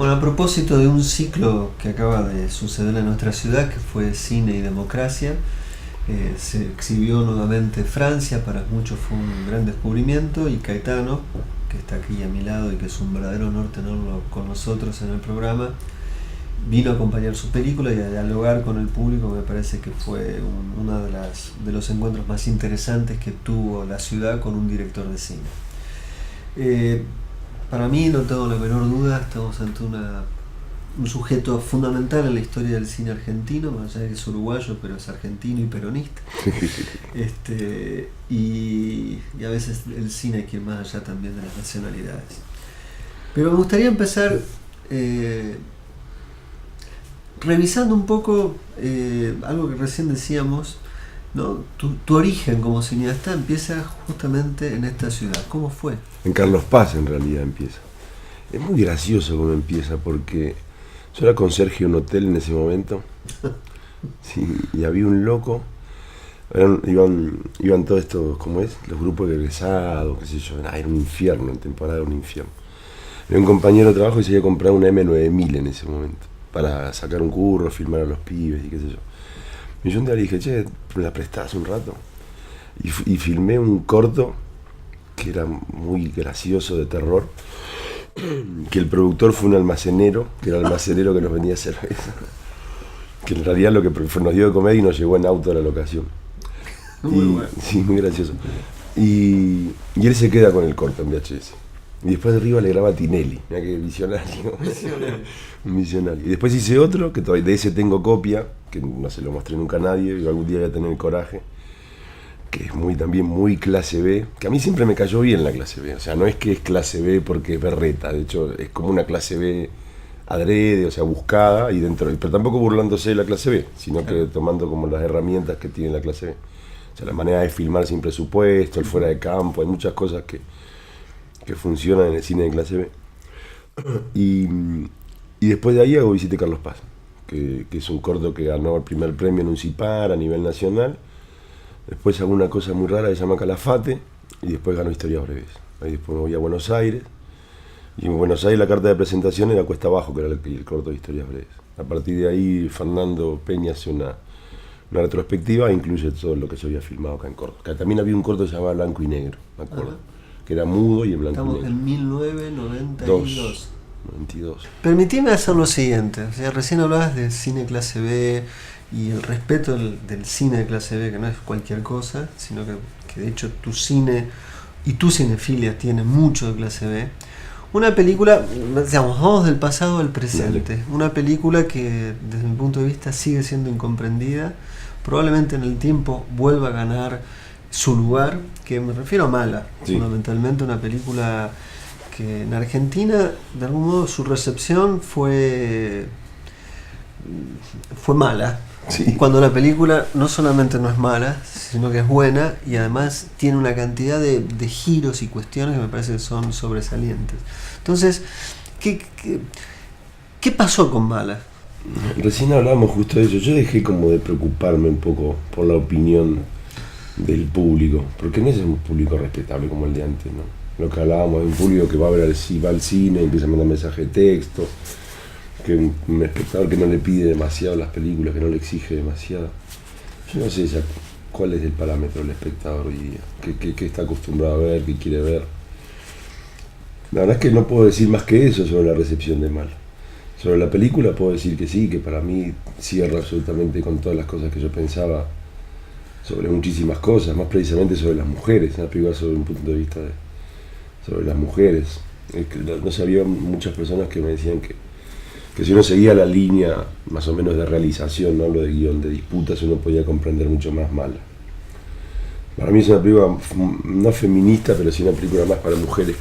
Bueno, a propósito de un ciclo que acaba de suceder en nuestra ciudad, que fue Cine y Democracia, se exhibió nuevamente Francia, para muchos fue un gran descubrimiento, y Caetano, que está aquí a mi lado y que es un verdadero honor tenerlo con nosotros en el programa, vino a acompañar su película y a dialogar con el público. Me parece que fue uno de los encuentros más interesantes que tuvo la ciudad con un director de cine. Para mí, no tengo la menor duda, estamos ante un sujeto fundamental en la historia del cine argentino, más allá de que es uruguayo, pero es argentino y peronista. Y a veces el cine hay que ir más allá también de las nacionalidades. Pero me gustaría empezar revisando un poco algo que recién decíamos, ¿no? Tu origen como cineasta empieza justamente en esta ciudad. ¿Cómo fue? En Carlos Paz en realidad empieza. Es muy gracioso cómo empieza, porque yo era conserje de un hotel en ese momento. Sí, y había un loco. Iban todos estos, ¿cómo es? Los grupos de egresados, qué sé yo. Era un infierno, en temporada era un infierno. Había un compañero de trabajo y se iba a comprar una M9000 en ese momento, para sacar un curro, filmar a los pibes y qué sé yo. Y yo un día le dije, che, ¿me la prestás un rato? Y filmé un corto que era muy gracioso, de terror, que el productor fue un almacenero, que era el almacenero que nos vendía cerveza, que en realidad lo que nos dio de comer y nos llevó en auto a la locación. Muy bueno. Sí, muy gracioso. Y él se queda con el corto en VHS. Y después de arriba le graba a Tinelli, mirá qué visionario. Un visionario. Y después hice otro, que todavía de ese tengo copia, que no se lo mostré nunca a nadie, y algún día voy a tener el coraje, que es también muy clase B, que a mí siempre me cayó bien la clase B. O sea, no es que es clase B porque es berreta, de hecho es como una clase B adrede, o sea, buscada, y pero tampoco burlándose de la clase B, sino que tomando como las herramientas que tiene la clase B. O sea, la manera de filmar sin presupuesto, el fuera de campo, hay muchas cosas que funcionan en el cine de clase B. Y después de ahí hago Visite Carlos Paz, que es un corto que ganó el primer premio en un CIPAR a nivel nacional. Después hago una cosa muy rara que se llama Calafate, y después ganó Historias Breves. Ahí después me voy a Buenos Aires, y en Buenos Aires la carta de presentación era Cuesta Abajo, que era el corto de Historias Breves. A partir de ahí Fernando Peña hace una retrospectiva e incluye todo lo que yo había filmado acá en Córdoba. También había un corto que se llamaba Blanco y Negro, me acuerdo. Que era mudo y en blanco y negro. Estamos en 1992. 92. Permitime hacer lo siguiente. O sea, recién hablabas de cine clase B y el respeto del cine de clase B, que no es cualquier cosa, sino que de hecho tu cine y tu cinefilia tiene mucho de clase B. Una película, digamos, vamos del pasado al presente. Dale. Una película que desde mi punto de vista sigue siendo incomprendida. Probablemente en el tiempo vuelva a ganar su lugar, que me refiero a Mala, sí. Fundamentalmente una película que en Argentina, de algún modo, su recepción fue mala. Sí. Cuando la película no solamente no es mala, sino que es buena, y además tiene una cantidad de giros y cuestiones que me parece que son sobresalientes. Entonces, ¿qué pasó con Mala? Recién hablábamos justo de eso. Yo dejé como de preocuparme un poco por la opinión del público, porque no es un público respetable como el de antes, ¿no? Lo que hablábamos de un público que va al cine, empieza a mandar mensaje de texto, que un espectador que no le pide demasiado a las películas, que no le exige demasiado. Yo no sé cuál es el parámetro del espectador hoy día, qué está acostumbrado a ver, qué quiere ver. La verdad es que no puedo decir más que eso sobre la recepción de Mala. Sobre la película puedo decir que sí, que para mí cierra absolutamente con todas las cosas que yo pensaba sobre muchísimas cosas, más precisamente sobre las mujeres, una película sobre un punto de vista sobre las mujeres. No sé, había muchas personas que me decían que si uno seguía la línea más o menos de realización, no hablo de guión, de disputas, uno podía comprender mucho más Mala. Para mí es una película no feminista, pero sí una película más para mujeres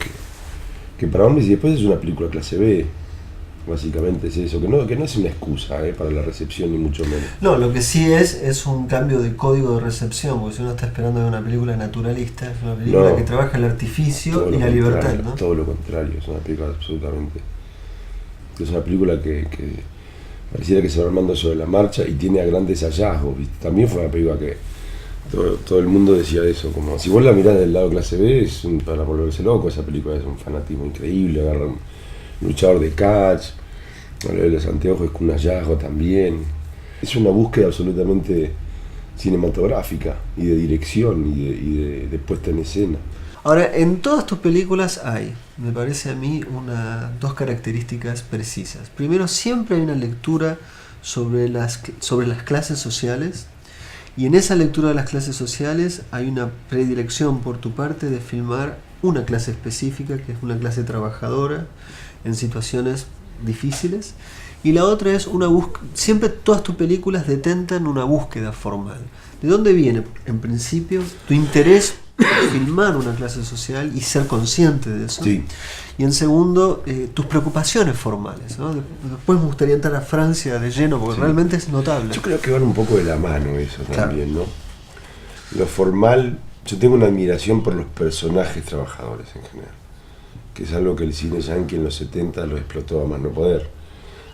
que para hombres, y después es una película clase B. Básicamente es eso, que no es una excusa para la recepción, ni mucho menos. No, lo que sí es un cambio de código de recepción, porque si uno está esperando ver una película naturalista, es una película que trabaja el artificio y la libertad, ¿no? Todo lo contrario, es una película absolutamente... Es una película que pareciera que se va armando sobre la marcha y tiene a grandes hallazgos, ¿viste? También fue una película que todo el mundo decía eso, como si vos la mirás del lado clase B, para volverse loco, esa película es un fanatismo increíble, agarra un luchador de catch, Lo de los anteojos es un hallazgo también. Es una búsqueda absolutamente cinematográfica y de dirección y de puesta en escena. Ahora, en todas tus películas hay, me parece a mí, dos características precisas. Primero, siempre hay una lectura sobre las clases sociales, y en esa lectura de las clases sociales hay una predilección por tu parte de filmar una clase específica, que es una clase trabajadora en situaciones difíciles, y la otra es una búsqueda. Siempre todas tus películas detentan una búsqueda formal. ¿De dónde viene, en principio, tu interés por filmar una clase social y ser consciente de eso? Sí. Y en segundo, tus preocupaciones formales, ¿no? Después me gustaría entrar a Francia de lleno, porque realmente es notable. Yo creo que van un poco de la mano eso también, ¿no? Lo formal, yo tengo una admiración por los personajes trabajadores en general, que es algo que el cine yankee en los 70 lo explotó a más no poder.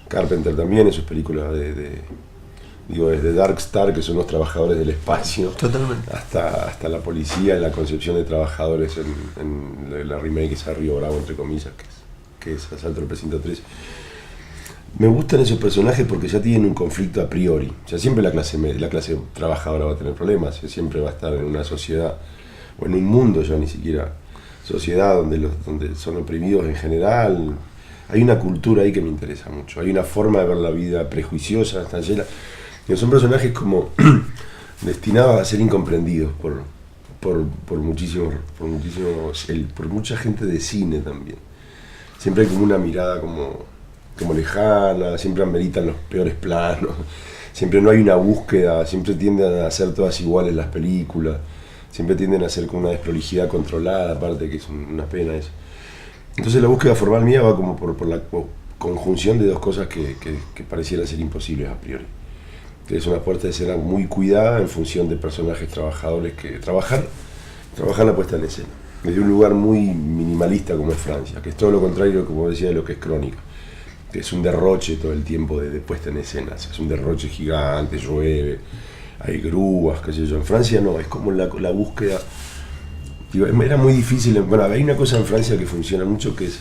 Carpenter también en sus películas desde Dark Star, que son los trabajadores del espacio, totalmente, hasta la policía, la concepción de trabajadores en la remake esa Río Bravo, entre comillas, que es Asalto al Precinto 3. Me gustan esos personajes porque ya tienen un conflicto a priori. O sea, siempre la clase trabajadora va a tener problemas, siempre va a estar en una sociedad, o en un mundo ya ni siquiera sociedad, donde son oprimidos en general. Hay una cultura ahí que me interesa mucho, hay una forma de ver la vida prejuiciosa, está llena. Son personajes como destinados a ser incomprendidos por mucha gente de cine también. Siempre hay como una mirada como lejana, siempre ameritan los peores planos, siempre no hay una búsqueda, siempre tienden a ser todas iguales las películas, siempre tienden a ser con una desprolijidad controlada, aparte que es una pena eso. Entonces la búsqueda formal mía va como por la conjunción de dos cosas que parecieran ser imposibles a priori. Que es una puesta de escena muy cuidada en función de personajes trabajadores que trabajan la puesta en escena. Desde un lugar muy minimalista como es Francia, que es todo lo contrario, como decía, de lo que es Crónica. Que es un derroche todo el tiempo de puesta en escena. O sea, es un derroche gigante, llueve, hay grúas, qué sé yo. En Francia no, es como la búsqueda. Era muy difícil. Bueno, hay una cosa en Francia que funciona mucho, que es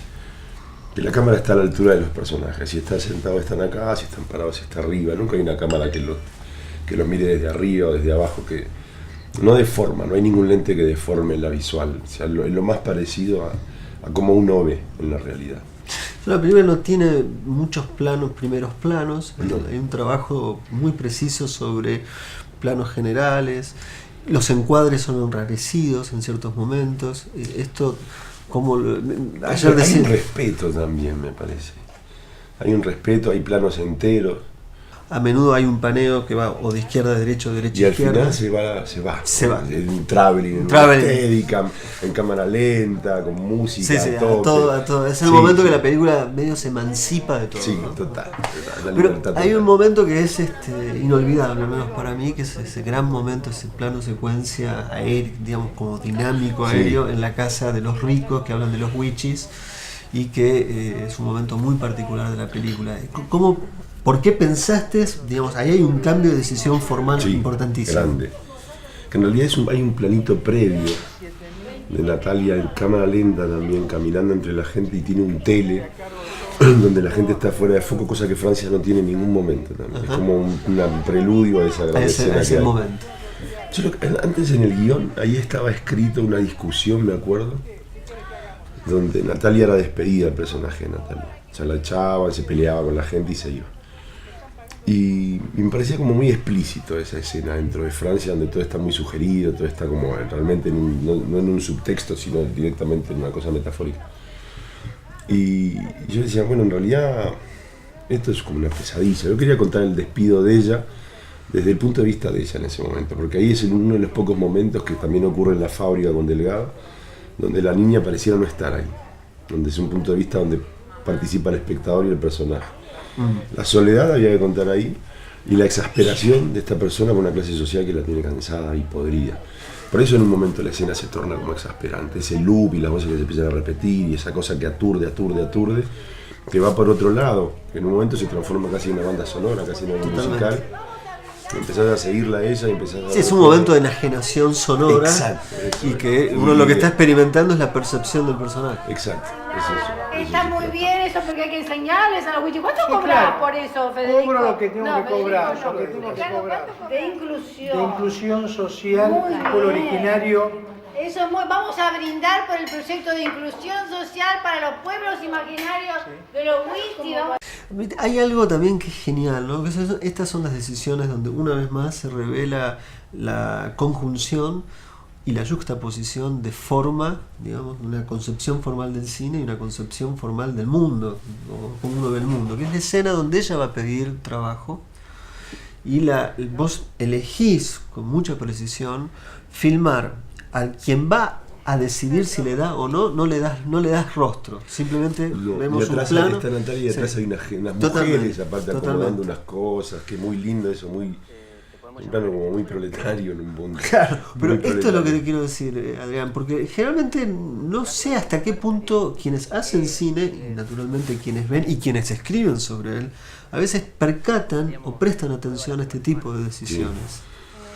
que la cámara está a la altura de los personajes. Si están sentados están acá, si están parados está arriba. Nunca hay una cámara que los mire desde arriba o desde abajo, que no deforma, no hay ningún lente que deforme la visual. O sea, es lo más parecido a cómo uno ve en la realidad. La película no tiene muchos primeros planos, No. Hay un trabajo muy preciso sobre planos generales. Los encuadres son enrarecidos en ciertos momentos. Esto, como ayer Hay un respeto también, me parece. Hay un respeto, hay planos enteros. A menudo hay un paneo que va o de izquierda a derecha o derecha a izquierda. Y al final se va. En un traveling, en Steadicam, en cámara lenta, con música, a todo. Es el momento que la película medio se emancipa de todo. Sí, ¿no? total. Pero hay un momento que es inolvidable, al menos para mí, que es ese gran momento, ese plano secuencia aéreo, digamos, como dinámico aéreo, en la casa de los ricos que hablan de los wichis, y que es un momento muy particular de la película. ¿Por qué pensaste, digamos, ahí hay un cambio de decisión formal importantísimo? Grande. Que en realidad hay un planito previo de Natalia en cámara lenta también, caminando entre la gente, y tiene un tele donde la gente está fuera de foco, cosa que Francia no tiene en ningún momento también. Es como un preludio a esa gran escena ese momento. Antes en el guión, ahí estaba escrito una discusión, me acuerdo, donde Natalia era despedida, el personaje de Natalia. O sea, la echaban, se peleaba con la gente y se iba. Y me parecía como muy explícito esa escena dentro de Francia, donde todo está muy sugerido, todo está como realmente no en un subtexto, sino directamente en una cosa metafórica. Y yo decía, bueno, en realidad esto es como una pesadilla. Yo quería contar el despido de ella desde el punto de vista de ella en ese momento, porque ahí es uno de los pocos momentos que también ocurre en la fábrica con Delgado, donde la niña pareciera no estar ahí, donde es un punto de vista donde participa el espectador y el personaje. La soledad había que contar ahí, y la exasperación de esta persona con una clase social que la tiene cansada y podrida. Por eso en un momento la escena se torna como exasperante, ese loop y las voces que se empiezan a repetir y esa cosa que aturde, que va por otro lado, que en un momento se transforma casi en una banda sonora, casi en algo musical. Empezás a seguirla a ella y empezás a... Sí, es un momento de enajenación sonora. Exacto, y que uno lo que está experimentando es la percepción del personaje. Exacto, es eso. Está muy bien eso porque hay que enseñarles a los wichis. ¿Cuánto Sí, cobras claro. por eso, Federico? Cobro lo que tengo que cobrar, Federico, lo que tengo que Ricardo, cobrar. ¿cuánto cobras? De inclusión. De inclusión social, Muy el pueblo bien. originario. Eso es muy... Vamos a brindar por el proyecto de inclusión social para los pueblos imaginarios de los wichis. Vamos... Hay algo también que es genial, ¿no? Estas son las decisiones donde una vez más se revela la conjunción y la yuxtaposición de forma, digamos, una concepción formal del cine y una concepción formal del mundo, o como uno ve el mundo, que es la escena donde ella va a pedir trabajo y vos elegís con mucha precisión filmar a quien va a decidir si le da o no, no le das rostro, simplemente vemos y atrás un plano. está Natalia y atrás hay unas Totalmente, mujeres aparte acomodando unas cosas, que muy lindo eso, muy un plano como muy proletario en un punto. Claro, pero Muy esto es lo que proletario. te quiero decir, Adrián, porque generalmente no sé hasta qué punto quienes hacen cine, y naturalmente quienes ven y quienes escriben sobre él, a veces percatan o prestan atención a este tipo de decisiones.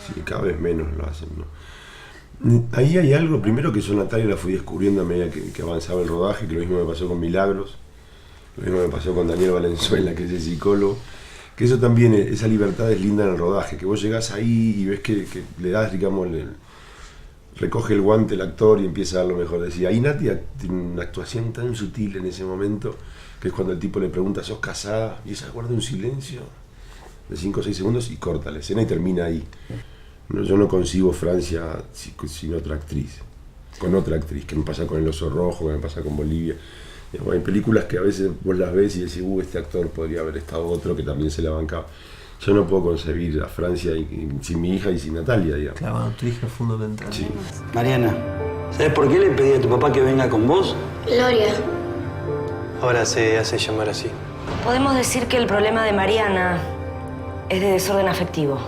Sí, cada vez menos lo hacen, ¿no? Ahí hay algo, primero que yo Natalia la fui descubriendo a medida que avanzaba el rodaje, que lo mismo me pasó con Milagros, lo mismo me pasó con Daniel Valenzuela, que es el psicólogo, que eso también, esa libertad es linda en el rodaje, que vos llegás ahí y ves que le das, digamos, recoge el guante el actor y empieza a dar lo mejor de sí. Ahí Natia tiene una actuación tan sutil en ese momento, que es cuando el tipo le pregunta, ¿sos casada? Y ella guarda un silencio de 5 o 6 segundos y corta la escena y termina ahí. No, yo no concibo Francia sin otra actriz, con otra actriz, que me pasa con El Oso Rojo, que me pasa con Bolivia. Digamos, hay películas que a veces vos las ves y decís, este actor podría haber estado otro que también se la bancaba. Yo no puedo concebir a Francia sin mi hija y sin Natalia, digamos. Claro, tu hija es fundamental. Sí. Mariana, ¿sabes por qué le pedí a tu papá que venga con vos? Gloria, Ahora se hace llamar así. podemos decir que el problema de Mariana es de desorden afectivo.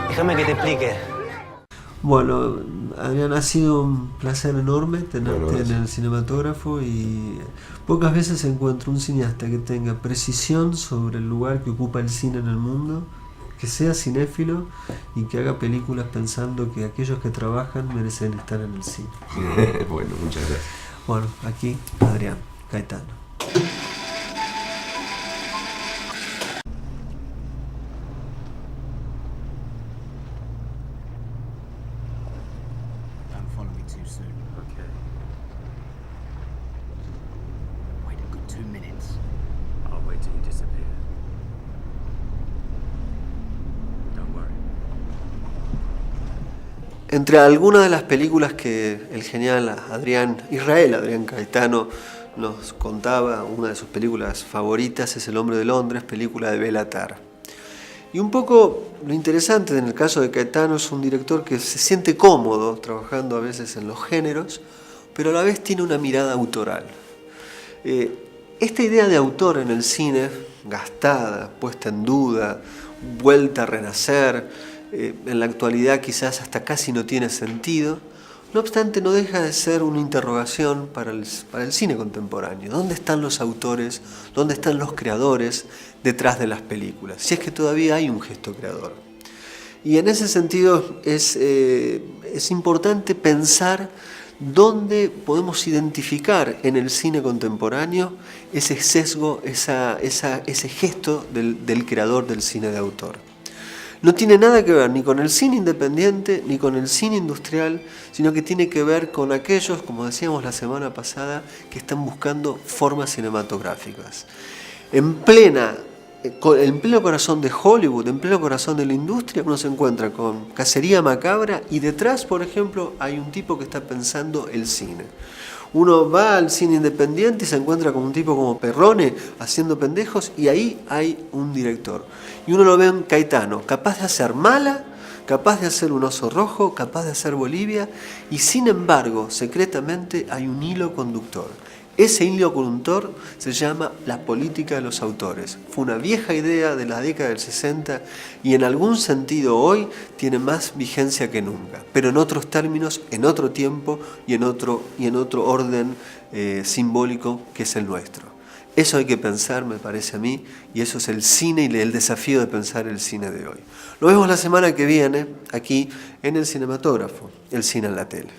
Déjame que te explique. Bueno, Adrián, ha sido un placer enorme tenerte Bueno, en el cinematógrafo y pocas veces encuentro un cineasta que tenga precisión sobre el lugar que ocupa el cine en el mundo, que sea cinéfilo y que haga películas pensando que aquellos que trabajan merecen estar en el cine. Bueno, muchas gracias. Bueno, aquí Adrián Caetano. Don't follow me too soon. Okay. Wait a good 2 minutes. I'll wait till you disappear. Don't worry. Entre algunas de las películas que el genial Adrián Caetano nos contaba, una de sus películas favoritas es El hombre de Londres, película de Béla Tarr. Y un poco lo interesante en el caso de Caetano es un director que se siente cómodo trabajando a veces en los géneros, pero a la vez tiene una mirada autoral. Esta idea de autor en el cine, gastada, puesta en duda, vuelta a renacer, en la actualidad quizás hasta casi no tiene sentido, no obstante no deja de ser una interrogación para el cine contemporáneo. ¿Dónde están los autores? ¿Dónde están los creadores detrás de las películas? Si es que todavía hay un gesto creador. Y en ese sentido es importante pensar dónde podemos identificar en el cine contemporáneo ese sesgo, ese gesto del creador del cine de autor. No tiene nada que ver ni con el cine independiente ni con el cine industrial, sino que tiene que ver con aquellos, como decíamos la semana pasada, que están buscando formas cinematográficas. En pleno corazón de Hollywood, en pleno corazón de la industria, uno se encuentra con Cacería Macabra y detrás, por ejemplo, hay un tipo que está pensando el cine. Uno va al cine independiente y se encuentra con un tipo como Perrone haciendo pendejos y ahí hay un director. Y uno lo ve en Caetano, capaz de hacer Mala, capaz de hacer Un Oso Rojo, capaz de hacer Bolivia y sin embargo, secretamente hay un hilo conductor. Ese hilo conductor se llama la política de los autores. Fue una vieja idea de la década del 60 y en algún sentido hoy tiene más vigencia que nunca, pero en otros términos, en otro tiempo y en otro orden simbólico que es el nuestro. Eso hay que pensar, me parece a mí, y eso es el cine y el desafío de pensar el cine de hoy. Nos vemos la semana que viene aquí en El Cinematógrafo, el cine en la tele.